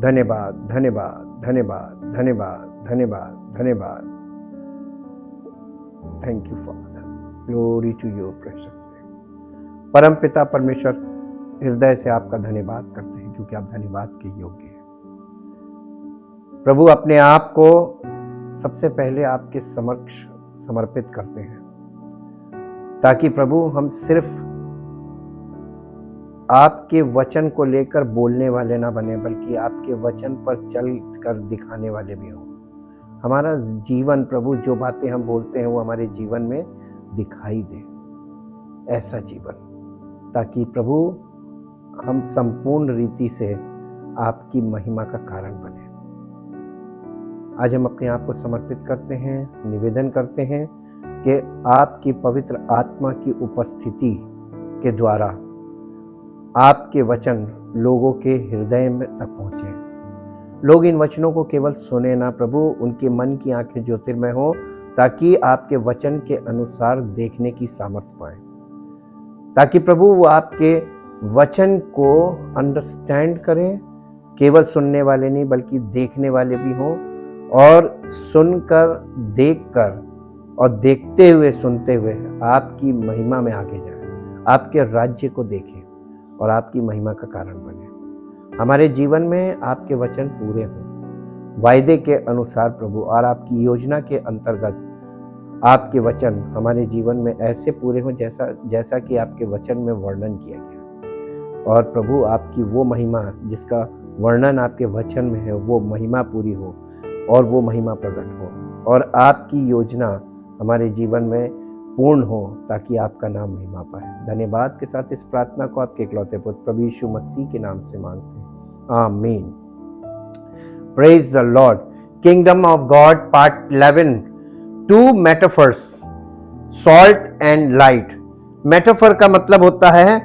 धन्यवाद, धन्यवाद, धन्यवाद, धन्यवाद, धन्यवाद, धन्यवाद। Thank you father, glory to your precious name. परम पिता परमेश्वर, हृदय से आपका धन्यवाद करते हैं क्योंकि आप धन्यवाद के योग्य हैं। प्रभु, अपने आप को सबसे पहले आपके समक्ष समर्पित करते हैं ताकि प्रभु हम सिर्फ आपके वचन को लेकर बोलने वाले ना बने, बल्कि आपके वचन पर चल कर दिखाने वाले भी हों। हमारा जीवन प्रभु, जो बातें हम बोलते हैं वो हमारे जीवन में दिखाई दे, ऐसा जीवन, ताकि प्रभु हम संपूर्ण रीति से आपकी महिमा का कारण बने। आज हम अपने आप को समर्पित करते हैं, निवेदन करते हैं कि आपकी पवित्र आत्मा की उपस्थिति के द्वारा आपके वचन लोगों के हृदय में तक पहुँचे। लोग इन वचनों को केवल सुने ना प्रभु, उनके मन की आंखें ज्योतिर्मय हो, ताकि आपके वचन के अनुसार देखने की सामर्थ्य पाएं, ताकि प्रभु वो आपके वचन को अंडरस्टैंड करें, केवल सुनने वाले नहीं बल्कि देखने वाले भी हों, और सुनकर, देखकर और देखते हुए, सुनते हुए आपकी महिमा में आगे जाएं, आपके राज्य को देखें और आपकी महिमा का कारण बने। हमारे जीवन में आपके वचन पूरे हों वायदे के अनुसार प्रभु, और आपकी योजना के अंतर्गत आपके वचन हमारे जीवन में ऐसे पूरे हों जैसा कि आपके वचन में वर्णन किया गया। और प्रभु, आपकी वो महिमा जिसका वर्णन आपके वचन में है, वो महिमा पूरी हो और वो महिमा प्रकट हो, और आपकी योजना हमारे जीवन में पूर्ण हो, ताकि आपका नाम महिमा पाए। धन्यवाद के साथ इस प्रार्थना को आपके इकलौते पुत्र प्रभु यीशु मसीह के नाम से मांगते हैं, आमीन। Praise the Lord. Kingdom of God part 11, 2 metaphors, salt and light. Metaphor का मतलब होता है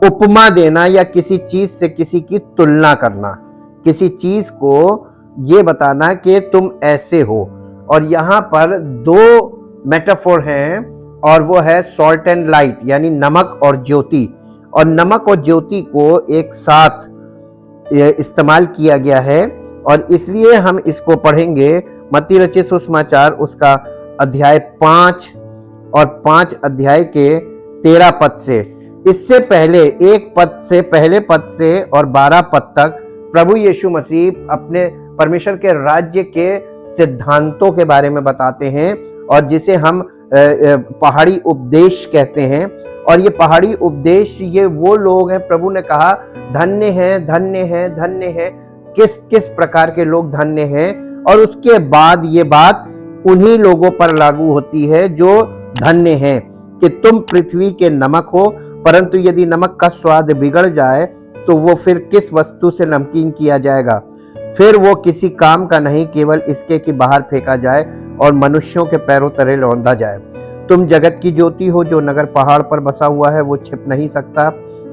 उपमा देना या किसी चीज से किसी की तुलना करना, किसी चीज को ये बताना कि तुम ऐसे हो। और यहाँ पर 2 मेटाफोर हैं, और वो है सॉल्ट एंड लाइट, यानी नमक और ज्योति। और नमक और ज्योति को एक साथ इस्तेमाल किया गया है, और इसलिए हम इसको पढ़ेंगे मत्ती रचित सुसमाचार उसका अध्याय 5 और 5 अध्याय के 13 पद से। इससे पहले 1 पद से, पहले पद से और 12 पद तक प्रभु यीशु मसीह अपने परमेश्वर के राज्य के सिद्धांतों के बारे में बताते हैं, और जिसे हम पहाड़ी उपदेश कहते हैं। और ये पहाड़ी उपदेश, ये वो लोग हैं, प्रभु ने कहा धन्य है, धन्य है, धन्य है। किस किस प्रकार के लोग धन्य हैं, और उसके बाद ये बात उन्हीं लोगों पर लागू होती है जो धन्य हैं, कि तुम पृथ्वी के नमक हो, परंतु यदि नमक का स्वाद बिगड़ जाए तो वो फिर किस वस्तु से नमकीन किया जाएगा? फिर वो किसी काम का नहीं, केवल इसके कि बाहर फेंका जाए और मनुष्यों के पैरों तले लौंधा जाए। तुम जगत की ज्योति हो। जो नगर पहाड़ पर बसा हुआ है वो छिप नहीं सकता,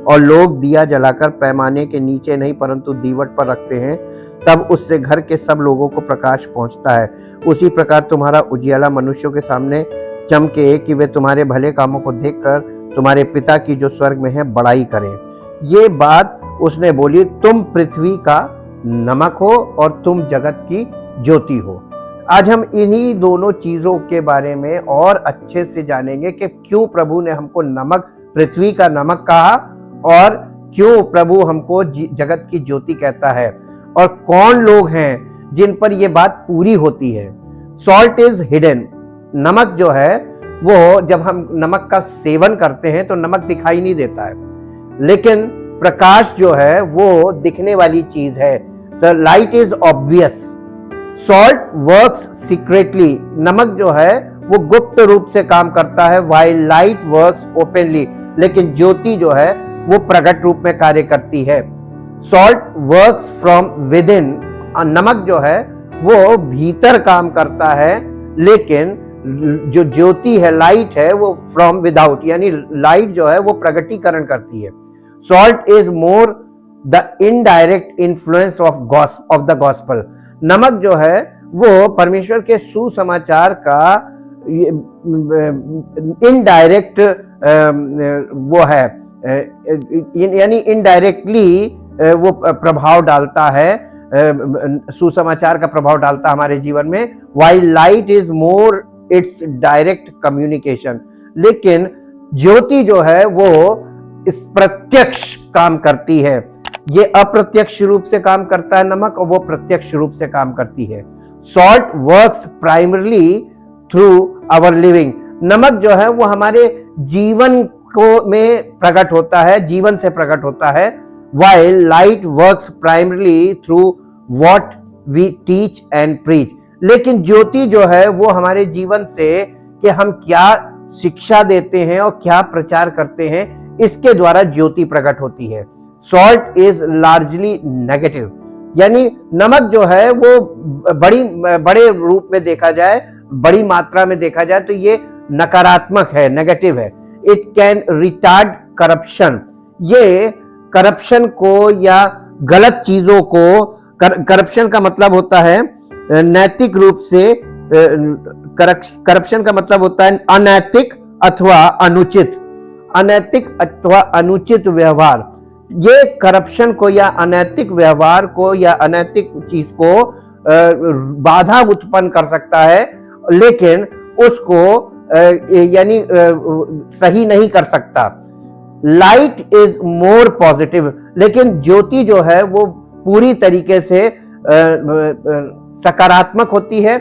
और लोग दिया जलाकर पैमाने के नीचे नहीं परंतु दीवट पर रखते हैं, तब उससे घर के सब लोगों को प्रकाश पहुंचता है। उसी प्रकार तुम्हारा उजियाला मनुष्यों के सामने चमके, कि वे तुम्हारे भले कामों को देखकर तुम्हारे पिता की जो स्वर्ग में है बड़ाई करें। ये बात उसने बोली, तुम पृथ्वी का नमक हो और तुम जगत की ज्योति हो। आज हम इन्हीं दोनों चीजों के बारे में और अच्छे से जानेंगे कि क्यों प्रभु ने हमको नमक, पृथ्वी का नमक कहा, और क्यों प्रभु हमको जगत की ज्योति कहता है, और कौन लोग हैं जिन पर यह बात पूरी होती है। Salt is hidden. नमक जो है वो, जब हम नमक का सेवन करते हैं तो नमक दिखाई नहीं देता है, लेकिन प्रकाश जो है वो दिखने वाली चीज है। The light is obvious. Salt works secretly. नमक जो है वो गुप्त रूप से काम करता है, while लाइट वर्क्स ओपनली। लेकिन ज्योति जो है वो प्रकट रूप में कार्य करती है। Salt works from with in. नमक जो है वो भीतर काम करता है, लेकिन जो ज्योति है, लाइट है, वो फ्रॉम विदाउट, यानी लाइट जो है वो प्रगटीकरण करती है। Salt is more the indirect influence of the gospel. नमक जो है वो परमेश्वर के सुसमाचार का इनडायरेक्ट वो है, यानी इनडायरेक्टली वो प्रभाव डालता है, सुसमाचार का प्रभाव डालता है हमारे जीवन में, while light is more it's direct communication. लेकिन ज्योति जो है वो इस प्रत्यक्ष काम करती है। ये अप्रत्यक्ष रूप से काम करता है नमक, और वो प्रत्यक्ष रूप से काम करती है। Salt works primarily through our living. नमक जो है वो हमारे जीवन को में प्रकट होता है, जीवन से प्रकट होता है। while light works primarily through what we teach and preach। लेकिन ज्योति जो है वो हमारे जीवन से कि हम क्या शिक्षा देते हैं और क्या प्रचार करते हैं, इसके द्वारा ज्योति प्रकट होती है। सॉल्ट इज लार्जली नेगेटिव, यानी नमक जो है वो बड़े रूप में देखा जाए, बड़ी मात्रा में देखा जाए तो ये नकारात्मक है, नेगेटिव है। इट कैन रिटार्ड करप्शन, ये करप्शन को या गलत चीजों को, करप्शन का मतलब होता है नैतिक रूप से, करप्शन का मतलब होता है अनैतिक अथवा अनुचित, अनैतिक अथवा अनुचित व्यवहार। ये करप्शन को या अनैतिक व्यवहार को या अनैतिक चीज को बाधा उत्पन्न कर सकता है, लेकिन उसको यानी सही नहीं कर सकता। लाइट इज मोर पॉजिटिव, लेकिन ज्योति जो है वो पूरी तरीके से सकारात्मक होती है।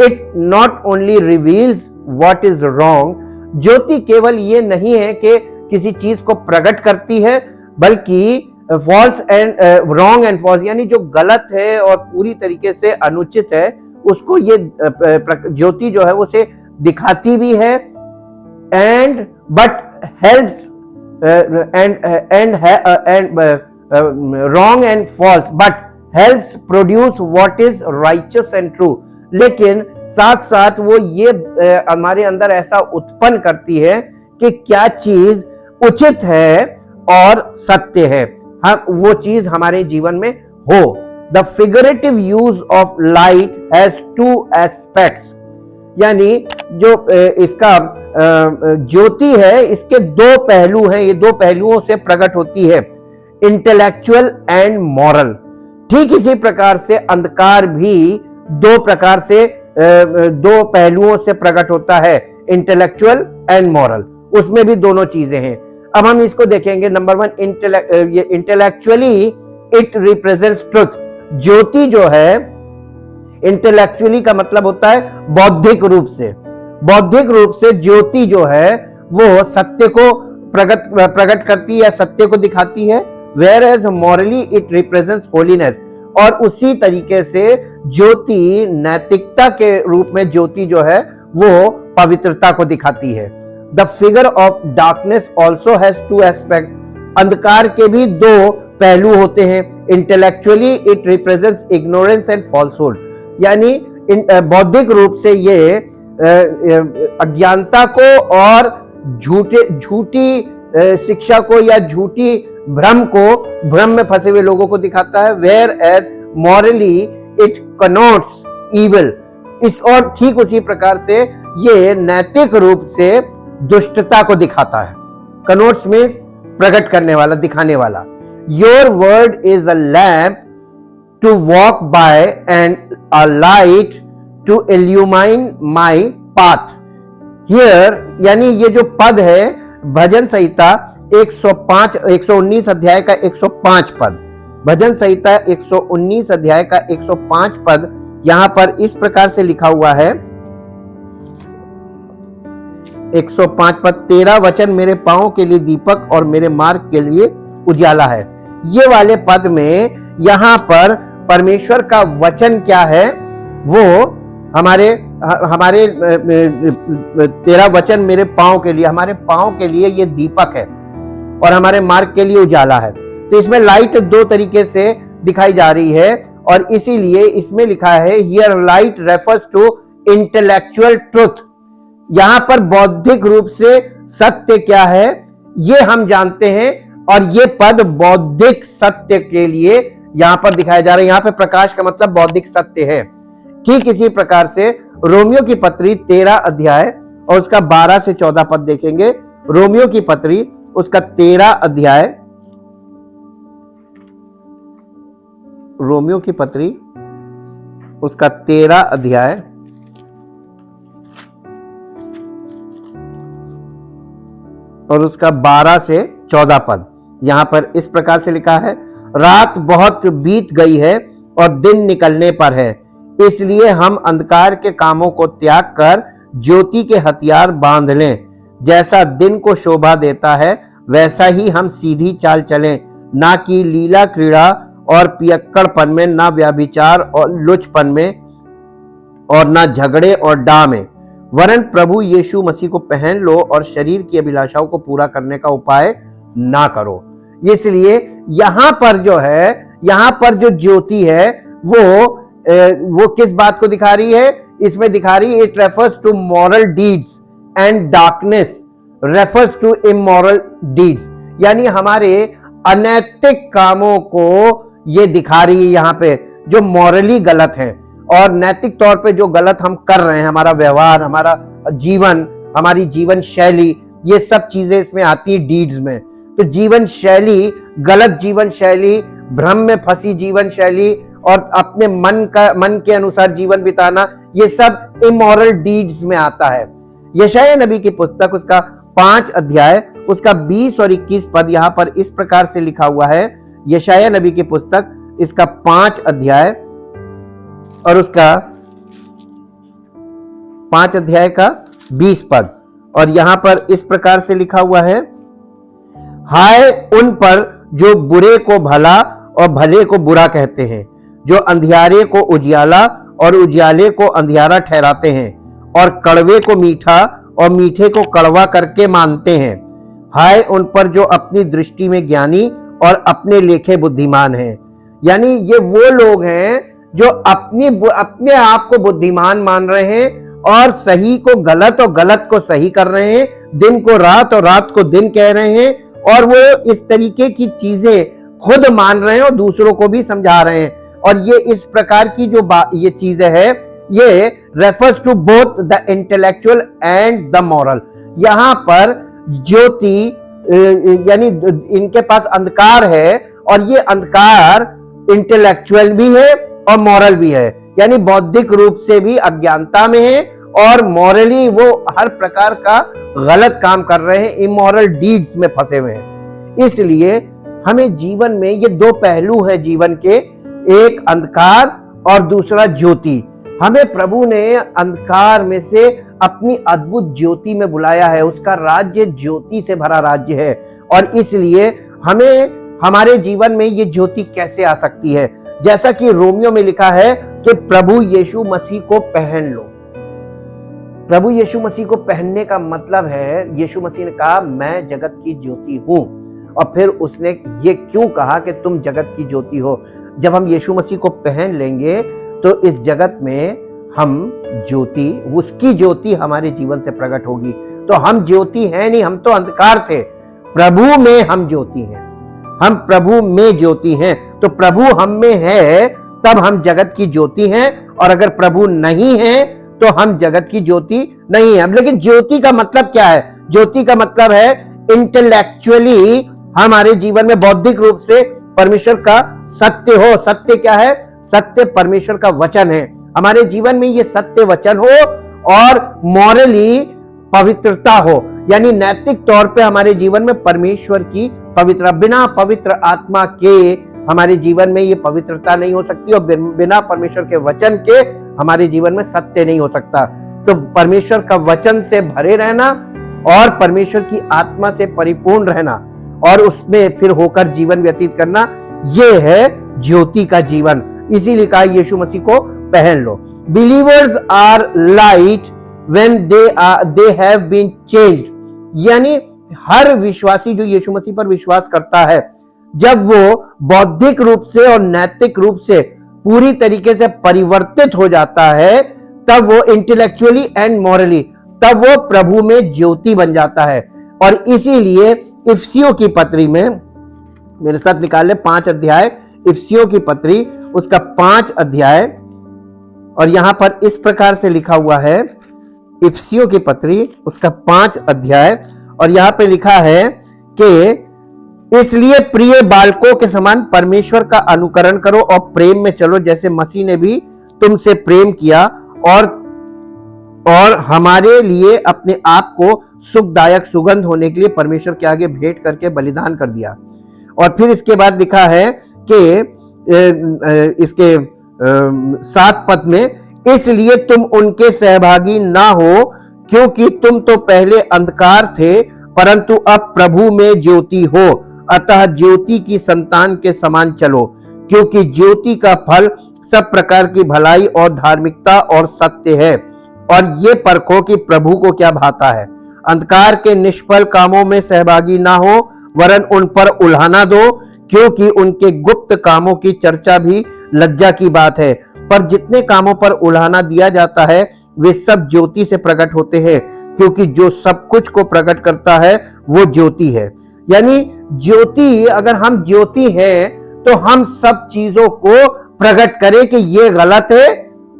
It not only reveals what is wrong, ज्योति केवल ये नहीं है कि किसी चीज को प्रकट करती है, बल्कि false and wrong and false, यानी जो गलत है और पूरी तरीके से अनुचित है उसको ये ज्योति जो है उसे दिखाती भी है। And but helps and wrong and false, but helps produce what is righteous and true। लेकिन साथ साथ वो ये हमारे अंदर ऐसा उत्पन्न करती है कि क्या चीज उचित है और सत्य है, हम वो चीज हमारे जीवन में हो। The figurative use of light has two aspects, यानी जो इसका ज्योति है इसके दो पहलू हैं, ये दो पहलुओं से प्रकट होती है, इंटेलेक्चुअल एंड मॉरल। ठीक इसी प्रकार से अंधकार भी दो प्रकार से, दो पहलुओं से प्रकट होता है, इंटेलेक्चुअल एंड मॉरल, उसमें भी दोनों चीजें हैं। अब हम इसको देखेंगे। Number one, intellectually it represents truth. ज्योति जो है इंटेलेक्चुअली का मतलब होता है बौद्धिक रूप से, बौद्धिक रूप से ज्योति जो है वो सत्य को प्रकट करती है, सत्य को दिखाती है। Where as morally it represents holiness, और उसी तरीके से ज्योति नैतिकता के रूप में ज्योति जो है वो पवित्रता को दिखाती है। The figure of darkness also has two aspects, अंधकार के भी दो पहलू होते हैं। Intellectually it represents ignorance and falsehood, यानी बौद्धिक रूप से ये अज्ञानता को और झूठी शिक्षा को या झूठी भ्रम में फंसे हुए लोगों को दिखाता है। Where as morally it connotes evil, इस और ठीक उसी प्रकार से ये नैतिक रूप से दुष्टता को दिखाता है। कनोट्स मीन्स प्रकट करने वाला, दिखाने वाला। Your word is a lamp to walk by and a light to illuminate my path. Here, यानी ये जो पद है भजन संहिता 119 अध्याय का 105 पद, भजन संहिता 119 अध्याय का 105 पद यहां पर इस प्रकार से लिखा हुआ है। 105 पद, तेरा वचन मेरे पांव के लिए दीपक और मेरे मार्ग के लिए उजाला है। ये वाले पद में यहां पर परमेश्वर का वचन क्या है, वो हमारे तेरा वचन मेरे पांव के लिए, हमारे पांव के लिए ये दीपक है और हमारे मार्ग के लिए उजाला है। तो इसमें लाइट दो तरीके से दिखाई जा रही है, और इसीलिए इसमें लिखा है here light refers to intellectual truth. यहां पर बौद्धिक रूप से सत्य क्या है ये हम जानते हैं, और ये पद बौद्धिक सत्य के लिए यहां पर दिखाया जा रहा है। यहां पर प्रकाश का मतलब बौद्धिक सत्य है। ठीक इसी प्रकार से रोमियो की पत्री 13 अध्याय और उसका 12 से 14 पद देखेंगे। रोमियो की पत्री उसका 13 अध्याय रोमियो की पत्री उसका 13 अध्याय और उसका 12 से 14 पद। यहां पर इस प्रकार से लिखा है, रात बहुत बीत गई है और दिन निकलने पर है, इसलिए हम अंधकार के कामों को त्याग कर ज्योति के हथियार बांध लें। जैसा दिन को शोभा देता है वैसा ही हम सीधी चाल चलें, ना कि लीला क्रीड़ा और पियक्कड़पन में, ना व्याभिचार और लुचपन में, और ना झगड़े और डा में, वरन प्रभु यीशु मसीह को पहन लो और शरीर की अभिलाषाओं को पूरा करने का उपाय ना करो। इसलिए यहां पर जो है, यहां पर जो ज्योति है वो किस बात को दिखा रही है? इसमें दिखा रही है, it refers to moral deeds and darkness refers to immoral deeds, यानी हमारे अनैतिक कामों को ये दिखा रही है यहां पे, जो मॉरली गलत है और नैतिक तौर पे जो गलत हम कर रहे हैं, हमारा व्यवहार, हमारा जीवन, हमारी जीवन शैली, ये सब चीजें इसमें आती है डीड्स में। तो जीवन शैली, गलत जीवन शैली, भ्रम में फंसी जीवन शैली और अपने मन के अनुसार जीवन बिताना, ये सब इमोरल डीड्स में आता है। यशायाह नबी की पुस्तक उसका 5 अध्याय उसका 20 और 21 पद यहां पर इस प्रकार से लिखा हुआ है। यशायाह नबी की पुस्तक इसका 5 अध्याय और उसका 5 अध्याय का 20 पद, और यहां पर इस प्रकार से लिखा हुआ है, हाय उन पर जो बुरे को भला और भले को बुरा कहते हैं, जो अंधियारे को उजियाला और उजियाले को अंधियारा ठहराते हैं, और कड़वे को मीठा और मीठे को कड़वा करके मानते हैं। हाय उन पर जो अपनी दृष्टि में ज्ञानी और अपने लेखे बुद्धिमान हैं। यानी ये वो लोग हैं जो अपने आप को बुद्धिमान मान रहे हैं और सही को गलत और गलत को सही कर रहे हैं, दिन को रात और रात को दिन कह रहे हैं, और वो इस तरीके की चीजें खुद मान रहे हैं और दूसरों को भी समझा रहे हैं। और ये इस प्रकार की जो ये चीजें है, ये refers to both the intellectual and the moral. यहां पर ज्योति यानी इनके पास अंधकार है, और ये अंधकार इंटेलेक्चुअल भी है और मॉरल भी है, यानी बौद्धिक रूप से भी अज्ञानता में है और मॉरली वो हर प्रकार का गलत काम कर रहे हैं, इमोरल डीड्स में फंसे हुए हैं। इसलिए हमें जीवन में ये दो पहलू है जीवन के, एक अंधकार और दूसरा ज्योति। हमें प्रभु ने अंधकार में से अपनी अद्भुत ज्योति में बुलाया है। उसका राज्य ज्योति से भरा राज्य है, और इसलिए हमें हमारे जीवन में ये ज्योति कैसे आ सकती है? जैसा कि रोमियो में लिखा है कि प्रभु यीशु मसीह को पहन लो। प्रभु यीशु मसीह को पहनने का मतलब है, यीशु मसीह ने कहा मैं जगत की ज्योति हूं, और फिर उसने ये क्यों कहा कि तुम जगत की ज्योति हो? जब हम यीशु मसीह को पहन लेंगे तो इस जगत में हम ज्योति, उसकी ज्योति हमारे जीवन से प्रकट होगी। तो हम ज्योति हैं नहीं, हम तो अंधकार थे, प्रभु में हम ज्योति हैं, हम प्रभु में ज्योति हैं। तो प्रभु हम में है तब हम जगत की ज्योति हैं, और अगर प्रभु नहीं है तो हम जगत की ज्योति नहीं है। लेकिन ज्योति का मतलब क्या है? ज्योति का मतलब है इंटेलेक्चुअली हमारे जीवन में बौद्धिक रूप से परमेश्वर का सत्य हो। सत्य क्या है? सत्य परमेश्वर का वचन है। हमारे जीवन में ये सत्य वचन हो, और मॉरली पवित्रता हो, यानी नैतिक तौर पे हमारे जीवन में परमेश्वर की पवित्रता। बिना पवित्र आत्मा के हमारे जीवन में ये पवित्रता नहीं हो सकती, और बिना परमेश्वर के वचन के हमारे जीवन में सत्य नहीं हो सकता। तो परमेश्वर का वचन से भरे रहना और परमेश्वर की आत्मा से परिपूर्ण रहना और उसमें फिर होकर जीवन व्यतीत करना, ये है ज्योति का जीवन। इसीलिए कहा यीशु मसीह को पहन लो। Believers are light when they have been changed, यानी हर विश्वासी जो यीशु मसीह पर विश्वास करता है, जब वो बौद्धिक रूप से और नैतिक रूप से पूरी तरीके से परिवर्तित हो जाता है, तब वो इंटेलेक्चुअली एंड मॉरली, तब वो प्रभु में ज्योति बन जाता है। और इसीलिए इफिसियों की पत्री में, मेरे साथ निकाल ले 5 अध्याय, इफिसियों की पत्री उसका 5 अध्याय, और यहां पर इस प्रकार से लिखा हुआ है, इफिसियों की पत्री उसका 5 अध्याय, और यहां पे लिखा है कि इसलिए प्रिय बालकों के समान परमेश्वर का अनुकरण करो और प्रेम में चलो, जैसे मसीह ने भी तुमसे प्रेम किया और हमारे लिए अपने आप को सुखदायक सुगंध होने के लिए परमेश्वर के आगे भेंट करके बलिदान कर दिया। और फिर इसके बाद लिखा है कि इसके 7 पद में, इसलिए तुम उनके सहभागी ना हो, क्योंकि तुम तो पहले अंधकार थे परंतु अब प्रभु में ज्योति हो, अतः ज्योति की संतान के समान चलो, क्योंकि ज्योति का फल सब प्रकार की भलाई और धार्मिकता और सत्य है। और ये परखो कि प्रभु को क्या भाता है। अंधकार के निष्फल कामों में सहभागी ना हो, वरन उन पर उल्हाना दो, क्योंकि उनके गुप्त कामों की चर्चा भी लज्जा की बात है। पर जितने कामों पर उल्हाना दिया जाता है वे सब ज्योति से प्रकट होते हैं, क्योंकि जो सब कुछ को प्रकट करता है वो ज्योति है। यानी ज्योति, अगर हम ज्योति हैं तो हम सब चीजों को प्रकट करें कि ये गलत है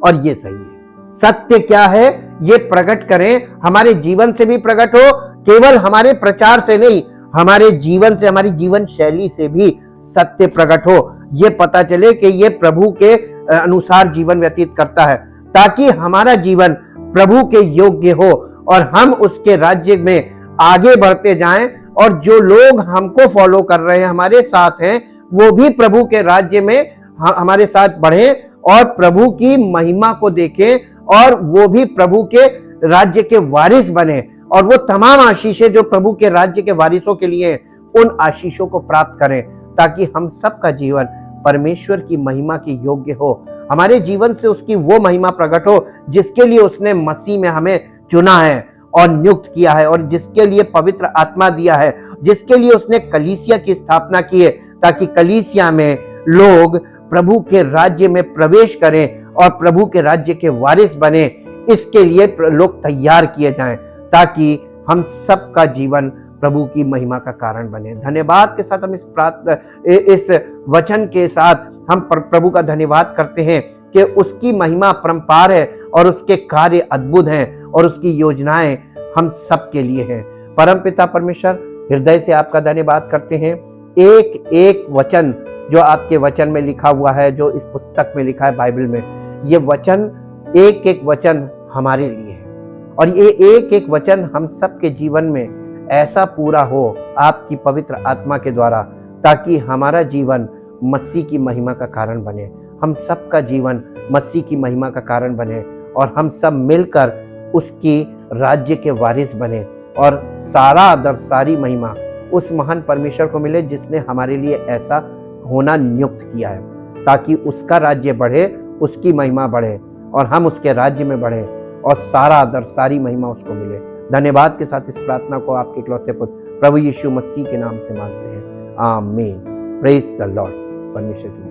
और ये सही है, सत्य क्या है ये प्रकट करें, हमारे जीवन से भी प्रकट हो, केवल हमारे प्रचार से नहीं, हमारे जीवन से, हमारी जीवन शैली से भी सत्य प्रकट हो। ये पता चले कि ये प्रभु के अनुसार जीवन व्यतीत करता है, ताकि हमारा जीवन प्रभु के योग्य हो और हम उसके राज्य में आगे बढ़ते जाएं, और जो लोग हमको फॉलो कर रहे हैं, हमारे साथ हैं, वो भी प्रभु के राज्य में हमारे साथ बढ़ें और प्रभु की महिमा को देखें, और वो भी प्रभु के राज्य के वारिस बने, और वो तमाम आशीषें जो प्रभु के राज्य के वारिसों के लिए उन आशीषों को प्राप्त करें, ताकि हम सबका जीवन परमेश्वर की महिमा की योग्य हो, हमारे जीवन से उसकी वो महिमा प्रकट हो जिसके लिए उसने मसीह में हमें चुना है और नियुक्त किया है, और जिसके लिए पवित्र आत्मा दिया है, जिसके लिए उसने कलीसिया की स्थापना की है, ताकि कलीसिया में लोग प्रभु के राज्य में प्रवेश करें और प्रभु के राज्य के वारिस बने। इसके लिए लोग तैयार किए जाएं, ताकि हम सबका जीवन प्रभु की महिमा का कारण बने। धन्यवाद के साथ हम इस वचन के साथ हम प्रभु का धन्यवाद करते हैं कि उसकी महिमा परंपार है और उसके कार्य अद्भुत हैं और उसकी योजनाएं हम सबके लिए हैं। परमपिता परमेश्वर, हृदय से आपका धन्यवाद करते हैं। एक एक वचन जो आपके वचन में लिखा हुआ है, जो इस पुस्तक में लिखा है बाइबल में, ये वचन, एक एक वचन हमारे लिए है, और ये एक एक वचन हम सबके जीवन में ऐसा पूरा हो आपकी पवित्र आत्मा के द्वारा, ताकि हमारा जीवन मसीह की महिमा का कारण बने, हम सबका जीवन मसीह की महिमा का कारण बने, और हम सब मिलकर उसकी राज्य के वारिस बने, और सारा आदर, सारी महिमा उस महान परमेश्वर को मिले जिसने हमारे लिए ऐसा होना नियुक्त किया है, ताकि उसका राज्य बढ़े, उसकी महिमा बढ़े, और हम उसके राज्य में बढ़े, और सारा आदर, सारी महिमा उसको मिले। धन्यवाद के साथ इस प्रार्थना को आपके इकलौते पुत्र प्रभु यीशु मसीह के नाम से मांगते हैं, आमीन। Praise the Lord. परमेश्वर की